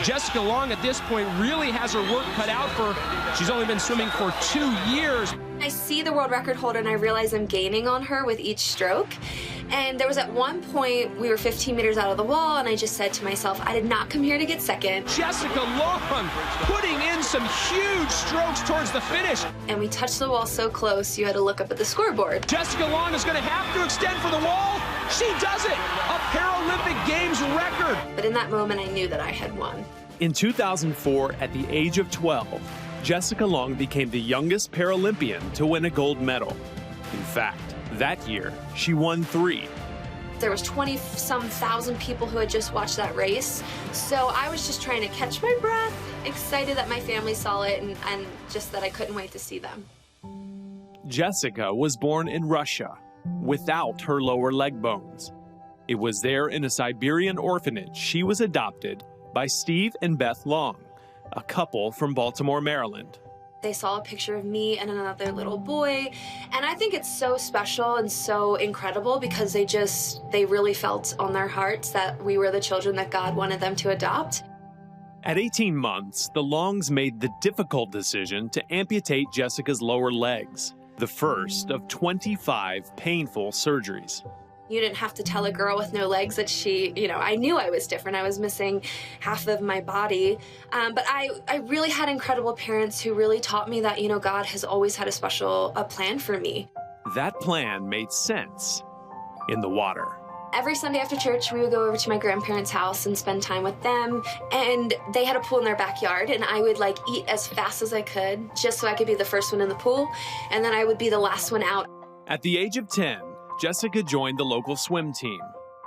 Jessica Long at this point really has her work cut out for her. She's only been swimming for 2 years. I see the world record holder and I realize I'm gaining on her with each stroke. And there was at one point, we were 15 meters out of the wall, and I just said to myself, I did not come here to get second. Jessica Long putting in some huge strokes towards the finish. And we touched the wall so close, you had to look up at the scoreboard. Jessica Long is going to have to extend for the wall. She does it, a Paralympic Games record. But in that moment, I knew that I had won. In 2004, at the age of 12, Jessica Long became the youngest Paralympian to win a gold medal. In fact, that year, she won 3. There was 20-some thousand people who had just watched that race. So I was just trying to catch my breath, excited that my family saw it, and just that I couldn't wait to see them. Jessica was born in Russia without her lower leg bones. It was there in a Siberian orphanage she was adopted by Steve and Beth Long, a couple from Baltimore, Maryland. They saw a picture of me and another little boy, and I think it's so special and so incredible because they really felt on their hearts that we were the children that God wanted them to adopt. At 18 months, the Longs made the difficult decision to amputate Jessica's lower legs, the first of 25 painful surgeries. You didn't have to tell a girl with no legs that I knew I was different. I was missing half of my body. But I really had incredible parents who really taught me that, God has always had a plan for me. That plan made sense in the water. Every Sunday after church, we would go over to my grandparents' house and spend time with them. And they had a pool in their backyard, and I would eat as fast as I could just so I could be the first one in the pool. And then I would be the last one out. At the age of 10, Jessica joined the local swim team,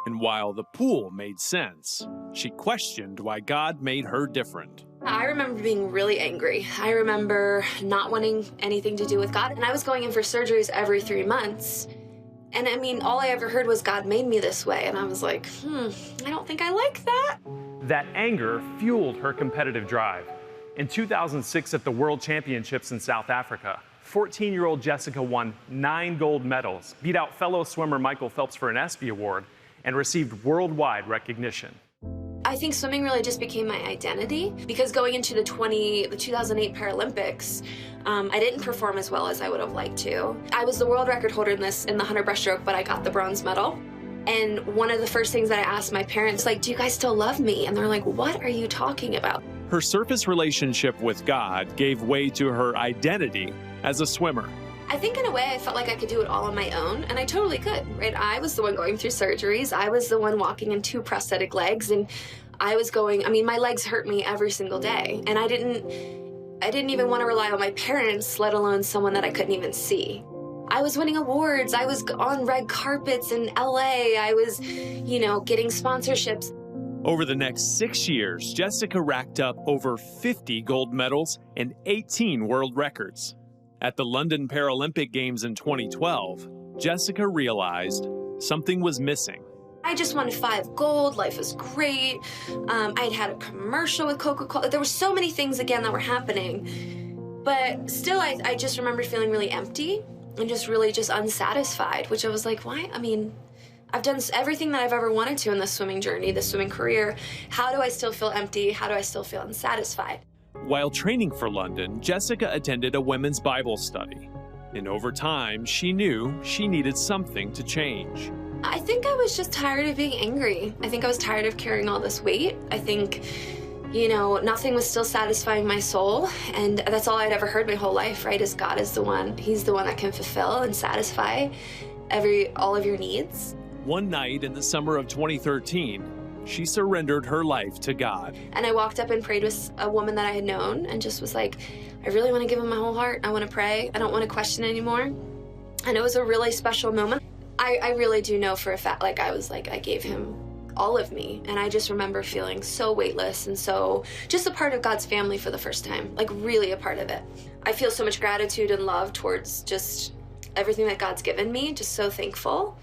and while the pool made sense, she questioned why God made her different. I remember being really angry. I remember not wanting anything to do with God, and I was going in for surgeries every 3 months. And all I ever heard was God made me this way, and I was like, I don't think I like that. That anger fueled her competitive drive. In 2006 at the World Championships in South Africa, 14-year-old Jessica won 9 gold medals, beat out fellow swimmer Michael Phelps for an ESPY award, and received worldwide recognition. I think swimming really just became my identity because going into the 2008 Paralympics, I didn't perform as well as I would have liked to. I was the world record holder in the 100 breaststroke, but I got the bronze medal. And one of the first things that I asked my parents, do you guys still love me? And they're like, what are you talking about? Her surface relationship with God gave way to her identity as a swimmer. I think in a way I felt like I could do it all on my own, and I totally could, right? I was the one going through surgeries. I was the one walking in 2 prosthetic legs, and I was my legs hurt me every single day. And I didn't even want to rely on my parents, let alone someone that I couldn't even see. I was winning awards. I was on red carpets in LA. I was, getting sponsorships. Over the next 6 years, Jessica racked up over 50 gold medals and 18 world records. At the London Paralympic Games in 2012, Jessica realized something was missing. I just won 5 gold. Life was great. I'd had a commercial with Coca-Cola. There were so many things, again, that were happening. But still, I just remember feeling really empty and just really unsatisfied, which I was like, why? I've done everything that I've ever wanted to in this swimming journey, this swimming career. How do I still feel empty? How do I still feel unsatisfied? While training for London, Jessica attended a women's Bible study. And over time, she knew she needed something to change. I think I was just tired of being angry. I think I was tired of carrying all this weight. I think, nothing was still satisfying my soul. And that's all I'd ever heard my whole life, right? Is God is the one. He's the one that can fulfill and satisfy all of your needs. One night in the summer of 2013, she surrendered her life to God. And I walked up and prayed with a woman that I had known and just was like, I really want to give him my whole heart. I want to pray. I don't want to question anymore. And it was a really special moment. I really do know for a fact, I gave him all of me. And I just remember feeling so weightless and so just a part of God's family for the first time, really a part of it. I feel so much gratitude and love towards just everything that God's given me, just so thankful.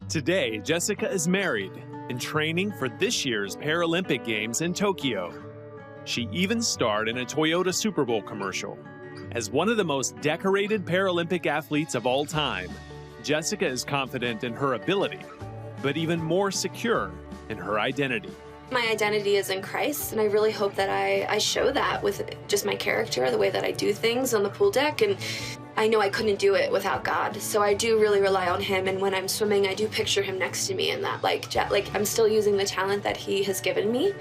Today, Jessica is married and training for this year's Paralympic Games in Tokyo. She even starred in a Toyota Super Bowl commercial. As one of the most decorated Paralympic athletes of all time, Jessica is confident in her ability, but even more secure in her identity. My identity is in Christ, and I really hope that I show that with just my character, the way that I do things on the pool deck. And I know I couldn't do it without God, so I do really rely on him. And when I'm swimming, I do picture him next to me, and that like I'm still using the talent that he has given me.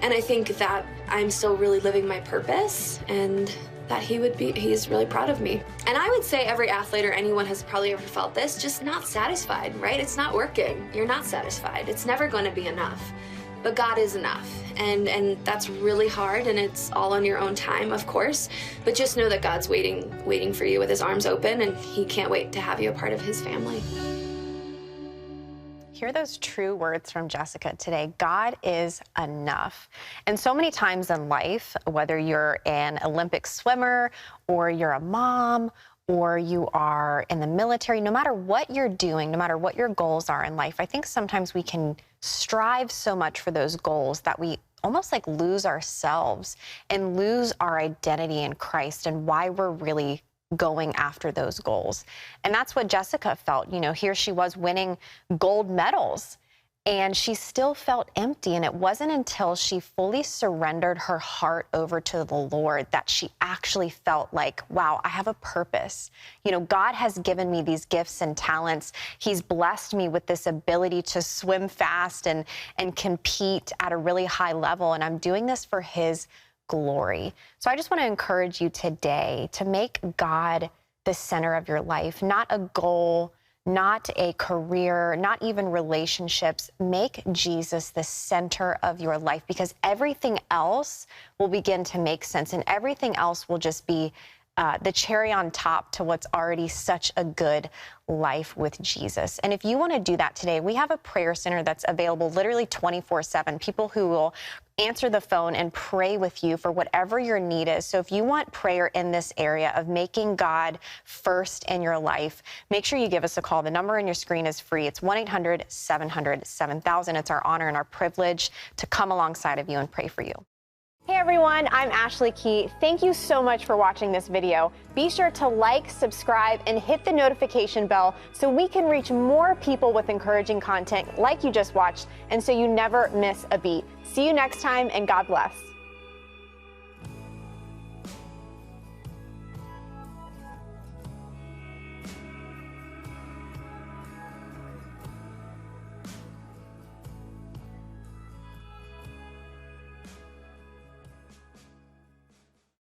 And I think that I'm still really living my purpose, and that he's really proud of me. And I would say every athlete or anyone has probably ever felt this, just not satisfied, right? It's not working. You're not satisfied. It's never going to be enough. But God is enough, and that's really hard, and it's all on your own time, of course. But just know that God's waiting for you with his arms open, and he can't wait to have you a part of his family. Hear those true words from Jessica today. God is enough. And so many times in life, whether you're an Olympic swimmer or you're a mom or you are in the military, no matter what you're doing, no matter what your goals are in life, I think sometimes we can strive so much for those goals that we almost like lose ourselves and lose our identity in Christ and why we're really going after those goals. And that's what Jessica felt. You know, here she was winning gold medals, and she still felt empty. And it wasn't until she fully surrendered her heart over to the Lord that she actually felt like, wow, I have a purpose. You know, God has given me these gifts and talents. He's blessed me with this ability to swim fast and compete at a really high level. And I'm doing this for his glory. So I just want to encourage you today to make God the center of your life, not a goal, not a career, not even relationships. Make Jesus the center of your life, because everything else will begin to make sense, and everything else will just be the cherry on top to what's already such a good life with Jesus. And if you want to do that today, we have a prayer center that's available literally 24/7. People who will answer the phone and pray with you for whatever your need is. So if you want prayer in this area of making God first in your life, make sure you give us a call. The number on your screen is free. It's 1-800-700-7000. It's our honor and our privilege to come alongside of you and pray for you. Hey everyone, I'm Ashley Key. Thank you so much for watching this video. Be sure to like, subscribe, and hit the notification bell so we can reach more people with encouraging content like you just watched, and so you never miss a beat. See you next time, and God bless.